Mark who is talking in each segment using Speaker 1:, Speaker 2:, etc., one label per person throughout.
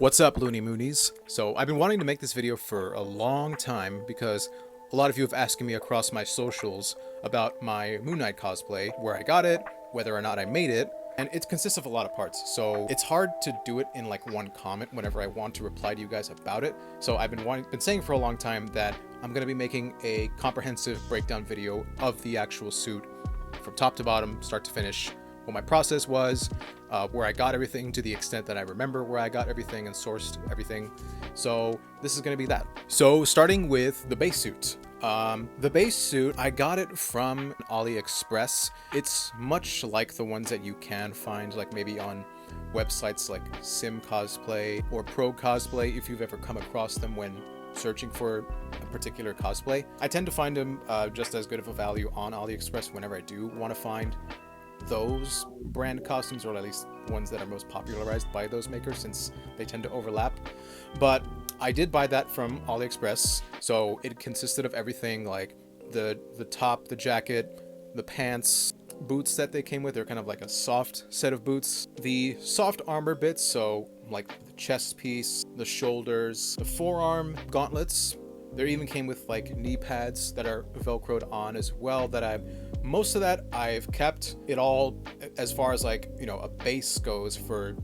Speaker 1: What's up, Looney Moonies? So I've been wanting to make this video for a long time because a lot of you have asked me across my socials about my Moon Knight cosplay, where I got it, whether or not I made it, and it consists of a lot of parts, so it's hard to do it in like one comment whenever I want to reply to you guys about it. So I've been saying for a long time that I'm going to be making a comprehensive breakdown video of the actual suit from top to bottom, start to finish, what my process was, where I got everything to the extent that I remember where I got everything and sourced everything. So this is going to be that. So starting with the base suit. The base suit, I got it from AliExpress. It's much like the ones that you can find like maybe on websites like Sim Cosplay or Pro Cosplay, if you've ever come across them when searching for a particular cosplay. I tend to find them just as good of a value on AliExpress whenever I do want to find those brand costumes, or at least ones that are most popularized by those makers, since they tend to overlap. But I did buy that from AliExpress, so it consisted of everything like the top, the jacket, the pants, boots that they came with. They're kind of like a soft set of boots, the soft armor bits, so like the chest piece, the shoulders, the forearm gauntlets. There even came with like knee pads that are velcroed on as well, that most of that I've kept it all as far as like, you know, a base goes for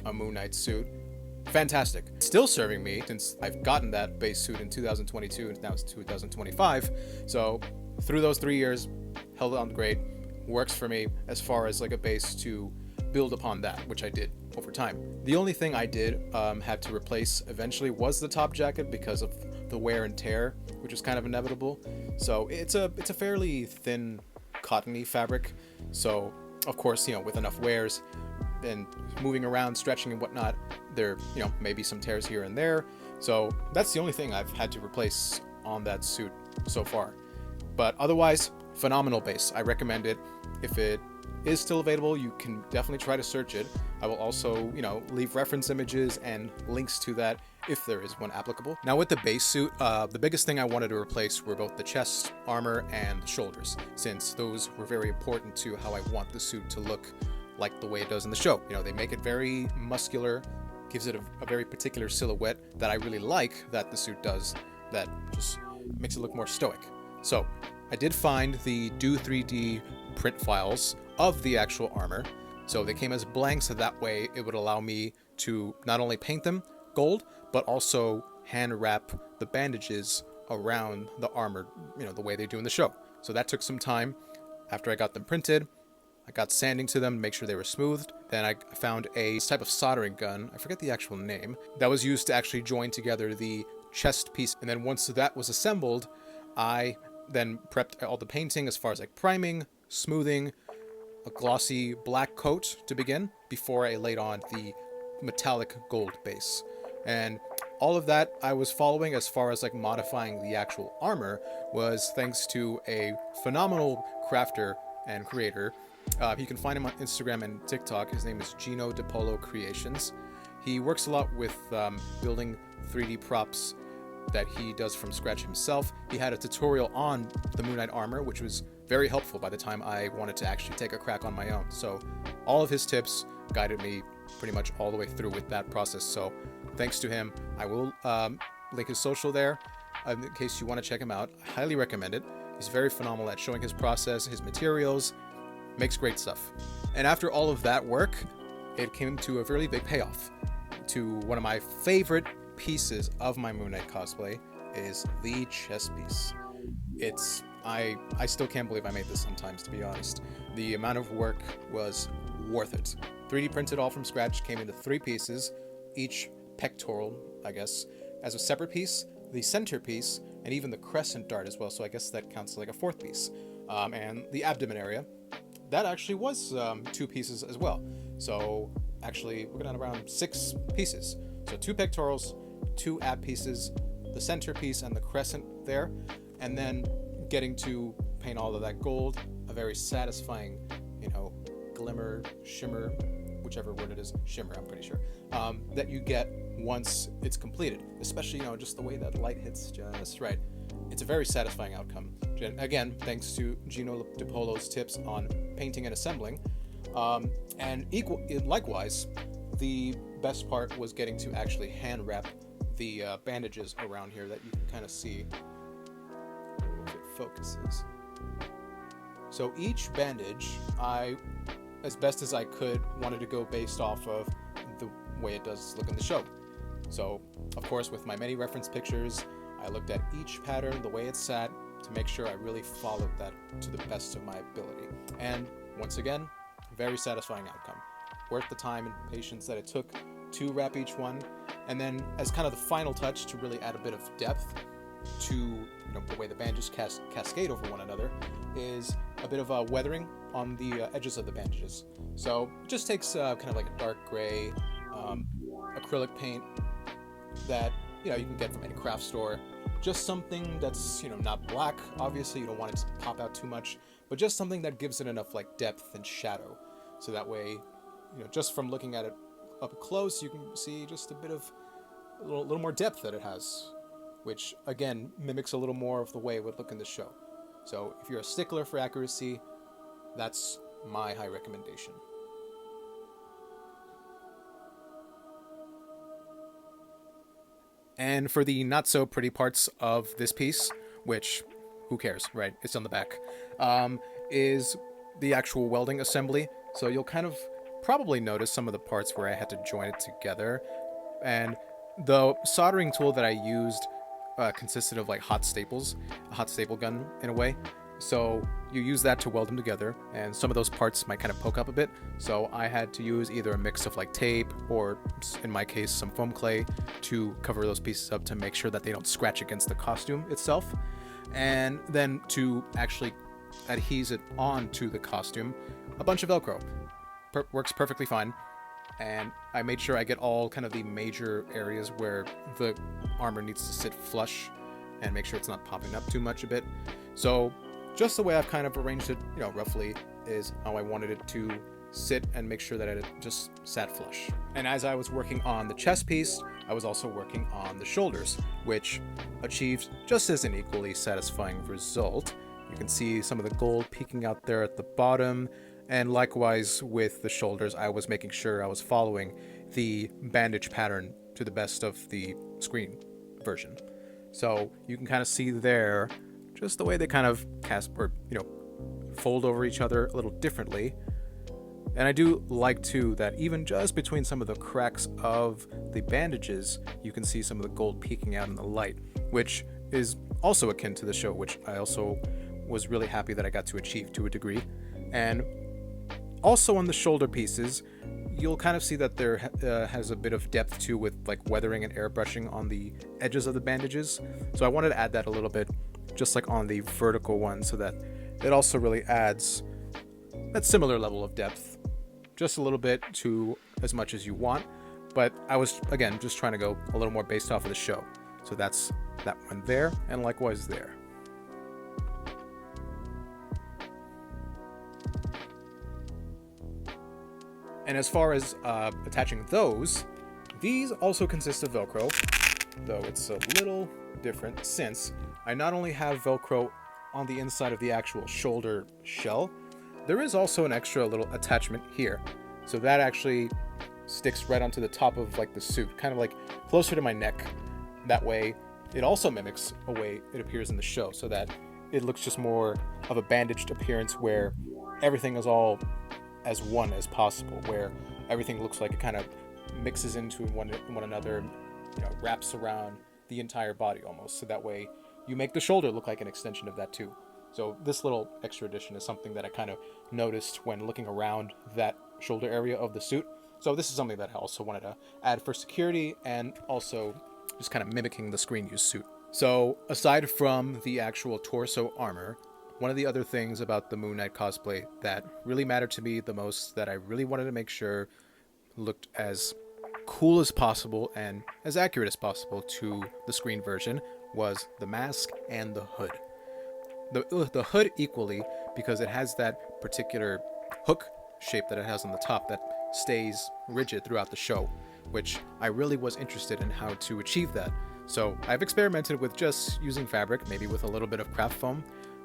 Speaker 1: a Moon Knight suit. Fantastic. Still serving me since I've gotten that base suit in 2022 and now it's 2025. So through those 3 years, held on great. Works for me as far as like a base to build upon that, which I did over time. The only thing I did have to replace eventually was the top jacket because of the wear and tear, which is kind of inevitable. So it's a fairly thin cottony fabric, so of course, you know, with enough wears and moving around, stretching and whatnot, there, you know, maybe some tears here and there. So that's the only thing I've had to replace on that suit so far. But otherwise, phenomenal base. I recommend it. If it is still available, you can definitely try to search it. I will also, you know, leave reference images and links to that if there is one applicable. Now with the base suit, the biggest thing I wanted to replace were both the chest armor and the shoulders, since those were very important to how I want the suit to look like the way it does in the show. You know, they make it very muscular, gives it a very particular silhouette that I really like that the suit does, that just makes it look more stoic. So I did find the Do 3D print files of the actual armor. So they came as blank, so that way it would allow me to not only paint them gold, but also hand wrap the bandages around the armor, you know, the way they do in the show. So that took some time. After I got them printed, I got sanding to them to make sure they were smoothed. Then I found a type of soldering gun, I forget the actual name, that was used to actually join together the chest piece. And then once that was assembled, I then prepped all the painting as far as like priming, smoothing, a glossy black coat to begin before I laid on the metallic gold base. And all of that I was following as far as like modifying the actual armor was thanks to a phenomenal crafter and creator. You can find him on Instagram and TikTok. His name is Gino DiPolo Creations. He works a lot with building 3D props that he does from scratch himself. He had a tutorial on the Moon Knight armor, which was very helpful by the time I wanted to actually take a crack on my own. So all of his tips guided me pretty much all the way through with that process. So thanks to him. I will link his social there in case you want to check him out. I highly recommend it. He's very phenomenal at showing his process, his materials, makes great stuff. And after all of that work, it came to a really big payoff. To one of my favorite pieces of my Moon Knight cosplay is the chest piece. I still can't believe I made this sometimes, to be honest. The amount of work was worth it. 3D printed all from scratch, came into 3 pieces, each pectoral, I guess, as a separate piece, the center piece, and even the crescent dart as well, so I guess that counts as like a 4th piece. And the abdomen area, that actually was 2 pieces as well. So actually, we're going to around 6 pieces. So 2 pectorals, 2 ab pieces, the center piece and the crescent there, and then getting to paint all of that gold, a very satisfying, you know, glimmer, shimmer, whichever word it is, shimmer, I'm pretty sure, that you get once it's completed, especially, you know, just the way that light hits just right. It's a very satisfying outcome. Again, thanks to Gino DiPolo's tips on painting and assembling. And likewise, the best part was getting to actually hand wrap the bandages around here that you can kind of see if it focuses. So each bandage, I, as best as I could, wanted to go based off of the way it does look in the show. So, of course, with my many reference pictures, I looked at each pattern, the way it sat, to make sure I really followed that to the best of my ability. And once again, very satisfying outcome. Worth the time and patience that it took to wrap each one. And then as kind of the final touch to really add a bit of depth to the way the bandages cascade over one another is a bit of weathering on the edges of the bandages. So it just takes kind of like a dark gray acrylic paint that you can get from any craft store. Just something that's not black. Obviously, you don't want it to pop out too much, but just something that gives it enough like depth and shadow, so that way, just from looking at it up close, you can see just a bit of a little more depth that it has, which again mimics a little more of the way it would look in the show. So if you're a stickler for accuracy, that's my high recommendation. And for the not so pretty parts of this piece, which who cares, right? It's on the back, is the actual welding assembly. So you'll kind of probably notice some of the parts where I had to join it together. And the soldering tool that I used consisted of like hot staples, a hot staple gun in a way. So you use that to weld them together, and some of those parts might kind of poke up a bit. So I had to use either a mix of like tape or, in my case, some foam clay to cover those pieces up to make sure that they don't scratch against the costume itself. And then to actually adhere it onto the costume, a bunch of Velcro. Works perfectly fine. And I made sure I get all kind of the major areas where the armor needs to sit flush and make sure it's not popping up too much a bit. So just the way I've kind of arranged it, roughly, is how I wanted it to sit and make sure that it just sat flush. And as I was working on the chest piece, I was also working on the shoulders, which achieved just as an equally satisfying result. You can see some of the gold peeking out there at the bottom, and likewise with the shoulders, I was making sure I was following the bandage pattern to the best of the screen version. So you can kind of see there just the way they kind of fold over each other a little differently. And I do like too that even just between some of the cracks of the bandages, you can see some of the gold peeking out in the light, which is also akin to the show, which I also was really happy that I got to achieve to a degree. And also on the shoulder pieces, you'll kind of see that there has a bit of depth too, with like weathering and airbrushing on the edges of the bandages. So I wanted to add that a little bit, just like on the vertical one, so that it also really adds that similar level of depth, just a little bit to as much as you want. But I was, again, just trying to go a little more based off of the show. So that's that one there, and likewise there. And as far as attaching those, these also consist of Velcro, though it's a little different since I not only have Velcro on the inside of the actual shoulder shell, there is also an extra little attachment here. So that actually sticks right onto the top of like the suit, kind of like closer to my neck. That way it also mimics a way it appears in the show, so that it looks just more of a bandaged appearance where everything is all as one as possible, where everything looks like it kind of mixes into one another, wraps around the entire body almost, so that way you make the shoulder look like an extension of that too. So this little extra addition is something that I kind of noticed when looking around that shoulder area of the suit. So this is something that I also wanted to add for security and also just kind of mimicking the screen use suit. So aside from the actual torso armor, one of the other things about the Moon Knight cosplay that really mattered to me the most, that I really wanted to make sure looked as cool as possible and as accurate as possible to the screen version, was the mask and the hood. The hood equally, because it has that particular hook shape that it has on the top that stays rigid throughout the show, which I really was interested in how to achieve that. So I've experimented with just using fabric, maybe with a little bit of craft foam,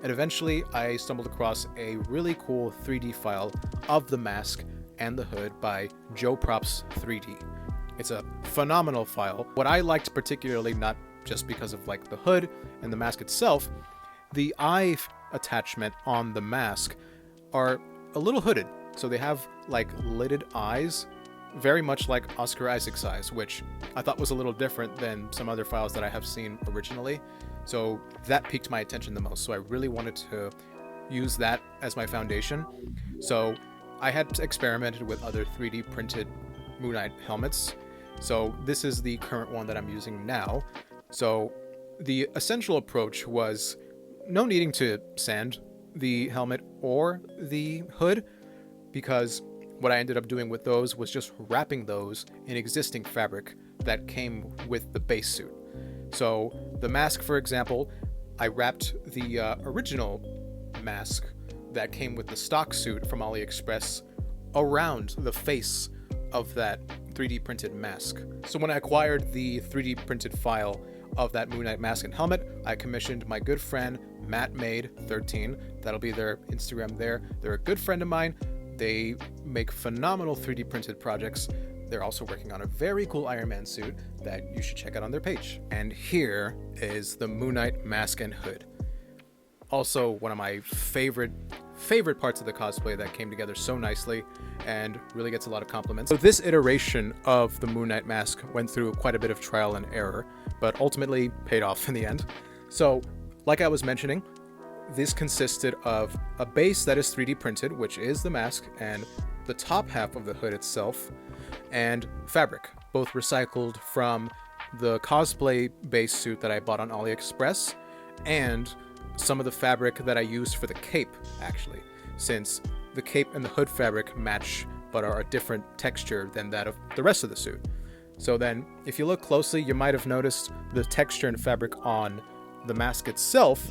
Speaker 1: and eventually I stumbled across a really cool 3D file of the mask and the hood by Joe Props 3D, It's a phenomenal file. What I liked particularly, not just because of like the hood and the mask itself, the eye attachment on the mask are a little hooded. So they have like lidded eyes, very much like Oscar Isaac's eyes, which I thought was a little different than some other files that I have seen originally. So that piqued my attention the most. So I really wanted to use that as my foundation. So I had experimented with other 3D printed Moon Knight helmets. So this is the current one that I'm using now. So the essential approach was no needing to sand the helmet or the hood, because what I ended up doing with those was just wrapping those in existing fabric that came with the base suit. So the mask, for example, I wrapped the original mask that came with the stock suit from AliExpress around the face of that 3D printed mask. So when I acquired the 3D printed file of that Moon Knight mask and helmet, I commissioned my good friend Matt Made 13. That'll be their Instagram there. They're a good friend of mine. They make phenomenal 3D printed projects. They're also working on a very cool Iron Man suit that you should check out on their page. And here is the Moon Knight mask and hood. Also one of my favorite parts of the cosplay that came together so nicely and really gets a lot of compliments. So this iteration of the Moon Knight mask went through quite a bit of trial and error, but ultimately paid off in the end. So like I was mentioning, this consisted of a base that is 3D printed, which is the mask, and the top half of the hood itself, and fabric, both recycled from the cosplay base suit that I bought on AliExpress, and some of the fabric that I used for the cape, actually, since the cape and the hood fabric match but are a different texture than that of the rest of the suit. So then, if you look closely, you might have noticed the texture and fabric on the mask itself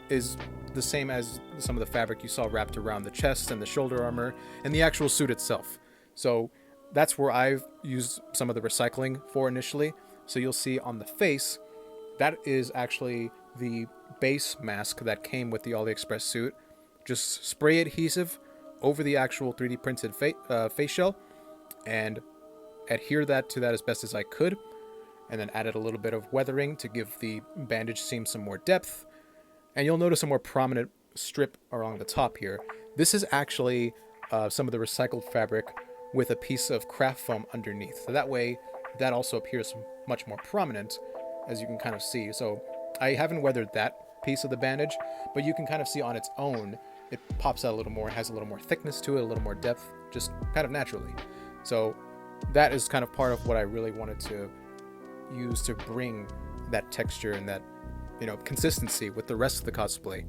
Speaker 1: is the same as some of the fabric you saw wrapped around the chest and the shoulder armor and the actual suit itself. So that's where I've used some of the recycling for initially. So you'll see on the face, that is actually the base mask that came with the AliExpress suit. Just spray adhesive over the actual 3D printed face shell and adhere that to that as best as I could, and then added a little bit of weathering to give the bandage seam some more depth. And you'll notice a more prominent strip along the top here. This is actually some of the recycled fabric with a piece of craft foam underneath. So that way, that also appears much more prominent, as you can kind of see. So I haven't weathered that piece of the bandage, but you can kind of see on its own, it pops out a little more, has a little more thickness to it, a little more depth, just kind of naturally. So that is kind of part of what I really wanted to use to bring that texture and that, consistency with the rest of the cosplay.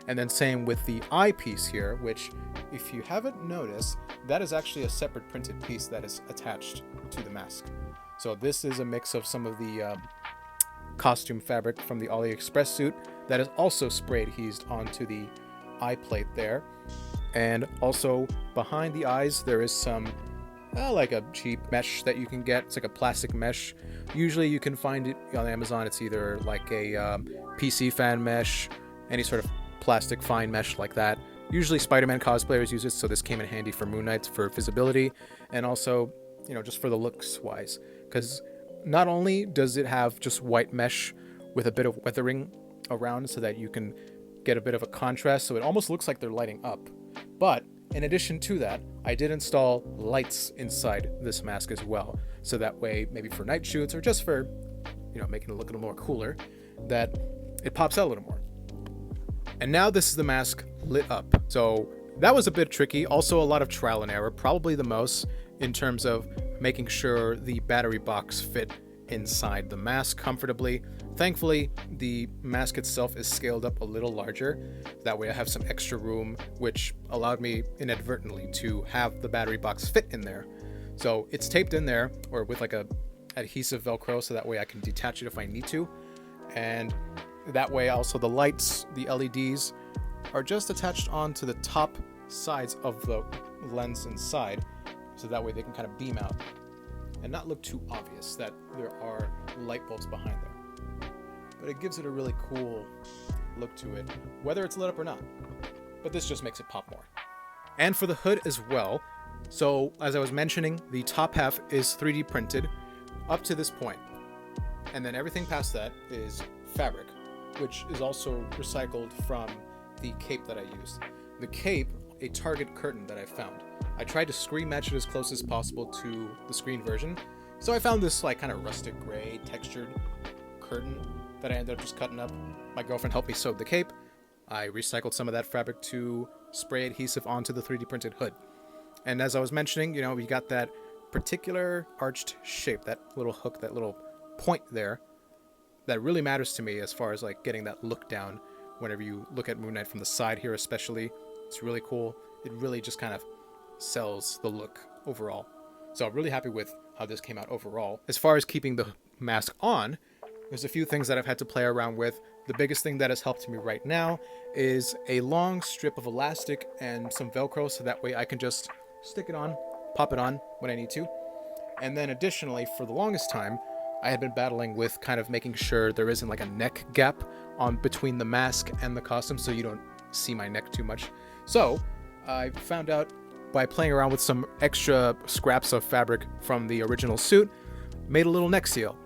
Speaker 1: And then same with the eyepiece here, which, if you haven't noticed, that is actually a separate printed piece that is attached to the mask. So this is a mix of some of the costume fabric from the AliExpress suit that is also spray adhesed onto the eye plate there. And also behind the eyes, there is some like a cheap mesh that you can get. It's like a plastic mesh. Usually you can find it on Amazon. It's either like a PC fan mesh, any sort of plastic fine mesh like that. Usually Spider-Man cosplayers use it, so this came in handy for Moon Knight for visibility, and also, just for the looks wise. Because not only does it have just white mesh with a bit of weathering around so that you can get a bit of a contrast, so it almost looks like they're lighting up. But in addition to that, I did install lights inside this mask as well. So that way, maybe for night shoots or just for, making it look a little more cooler, that it pops out a little more. And now this is the mask lit up. So that was a bit tricky. Also a lot of trial and error, probably the most in terms of making sure the battery box fit inside the mask comfortably. Thankfully, the mask itself is scaled up a little larger. That way I have some extra room, which allowed me inadvertently to have the battery box fit in there. So it's taped in there, or with like a adhesive Velcro, so that way I can detach it if I need to. And that way also the lights, the LEDs, are just attached onto the top sides of the lens inside, so that way they can kind of beam out and not look too obvious that there are light bulbs behind there. But it gives it a really cool look to it, whether it's lit up or not. But this just makes it pop more. And for the hood as well, So, as I was mentioning, the top half is 3D printed up to this point. And then everything past that is fabric, which is also recycled from the cape that I used. The cape, a Target curtain that I found. I tried to screen match it as close as possible to the screen version. So I found this like kind of rustic gray textured curtain that I ended up just cutting up. My girlfriend helped me sew the cape. I recycled some of that fabric to spray adhesive onto the 3D printed hood. And as I was mentioning, you know, you got that particular arched shape, that little hook, that little point there, that really matters to me as far as like getting that look down whenever you look at Moon Knight from the side here especially. It's really cool. It really just kind of sells the look overall. So I'm really happy with how this came out overall. As far as keeping the mask on, there's a few things that I've had to play around with. The biggest thing that has helped me right now is a long strip of elastic and some Velcro, so that way I can just stick it on, pop it on when I need to. And then additionally, for the longest time, I had been battling with kind of making sure there isn't like a neck gap on between the mask and the costume so you don't see my neck too much. So I found out by playing around with some extra scraps of fabric from the original suit, made a little neck seal.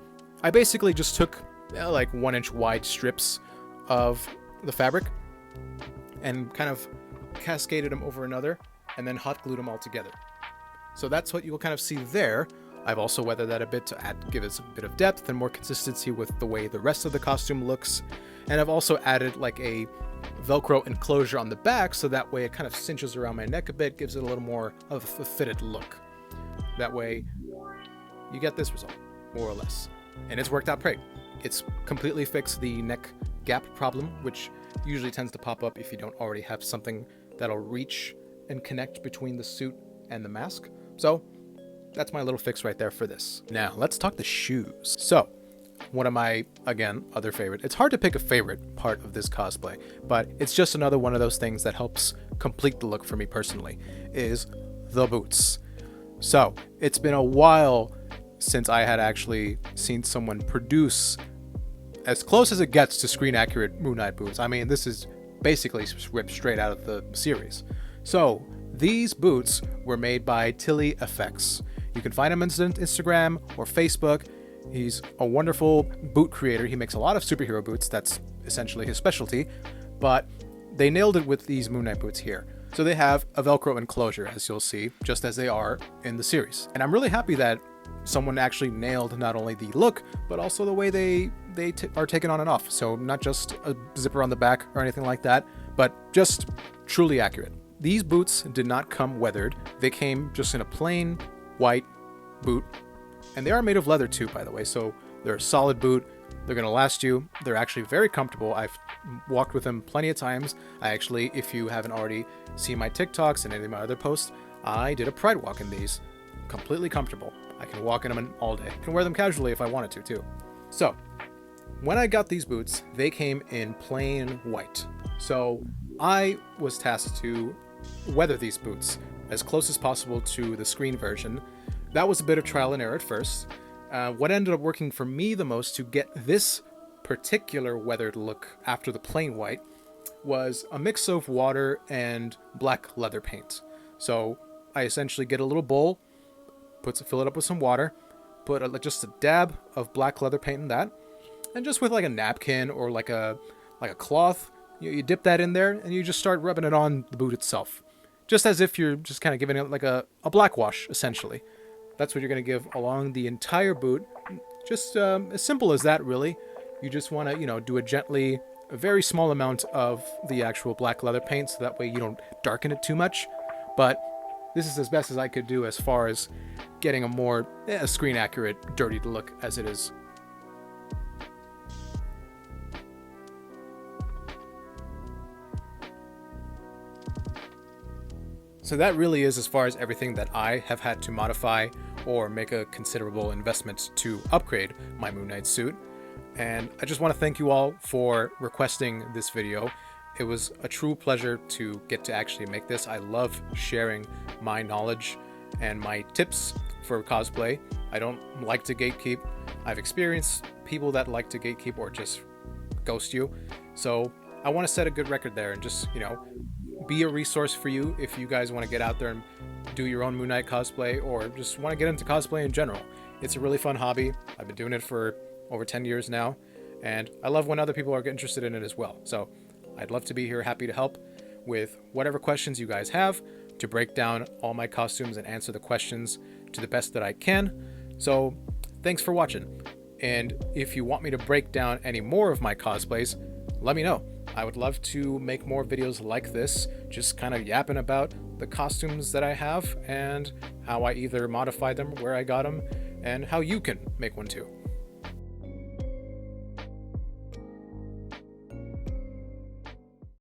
Speaker 1: I basically just took like 1-inch wide strips of the fabric and kind of cascaded them over another and then hot glued them all together. So that's what you'll kind of see there. I've also weathered that a bit to give it a bit of depth and more consistency with the way the rest of the costume looks. And I've also added like a Velcro enclosure on the back, so that way it kind of cinches around my neck a bit, gives it a little more of a fitted look. That way you get this result, more or less. And it's worked out great. It's completely fixed the neck gap problem, which usually tends to pop up if you don't already have something that'll reach and connect between the suit and the mask. So that's my little fix right there for this. Now let's talk the shoes. So one of my, again, other favorite. It's hard to pick a favorite part of this cosplay, but it's just another one of those things that helps complete the look for me personally, is the boots. So it's been a while since I had actually seen someone produce as close as it gets to screen accurate Moon Knight boots. I mean, this is basically ripped straight out of the series. So these boots were made by Tilly Effects. You can find him on Instagram or Facebook. He's a wonderful boot creator. He makes a lot of superhero boots. That's essentially his specialty. But they nailed it with these Moon Knight boots here. So they have a Velcro enclosure, as you'll see, just as they are in the series. And I'm really happy that someone actually nailed not only the look, but also the way they are taken on and off. So not just a zipper on the back or anything like that, but just truly accurate. These boots did not come weathered. They came just in a plain white boot. And they are made of leather too, by the way, so they're a solid boot. They're going to last you. They're actually very comfortable. I've walked with them plenty of times. I actually, if you haven't already seen my TikToks and any of my other posts, I did a pride walk in these. Completely comfortable. I can walk in them all day. I can wear them casually if I wanted to too. So, when I got these boots, they came in plain white. So, I was tasked to weather these boots as close as possible to the screen version. That was a bit of trial and error at first. What ended up working for me the most to get this particular weathered look after the plain white was a mix of water and black leather paint. So I essentially get a little bowl, fill it up with some water, put just a dab of black leather paint in that, and just with like a napkin or like a cloth, you dip that in there and you just start rubbing it on the boot itself. Just as if you're just kind of giving it like a black wash, essentially. That's what you're going to give along the entire boot. Just as simple as that, really. You just want to, do a very small amount of the actual black leather paint, so that way you don't darken it too much. But this is as best as I could do as far as getting a more screen accurate, dirty look as it is. So that really is as far as everything that I have had to modify or make a considerable investment to upgrade my Moon Knight suit. And I just want to thank you all for requesting this video. It was a true pleasure to get to actually make this. I love sharing my knowledge and my tips for cosplay. I don't like to gatekeep. I've experienced people that like to gatekeep or just ghost you. So I want to set a good record there and just, be a resource for you if you guys want to get out there and do your own Moon Knight cosplay or just want to get into cosplay in general. It's a really fun hobby. I've been doing it for over 10 years now, and I love when other people are interested in it as well. So I'd love to be here, happy to help with whatever questions you guys have, to break down all my costumes and answer the questions to the best that I can. So thanks for watching. And if you want me to break down any more of my cosplays, let me know. I would love to make more videos like this, just kind of yapping about the costumes that I have and how I either modified them, where I got them, and how you can make one too.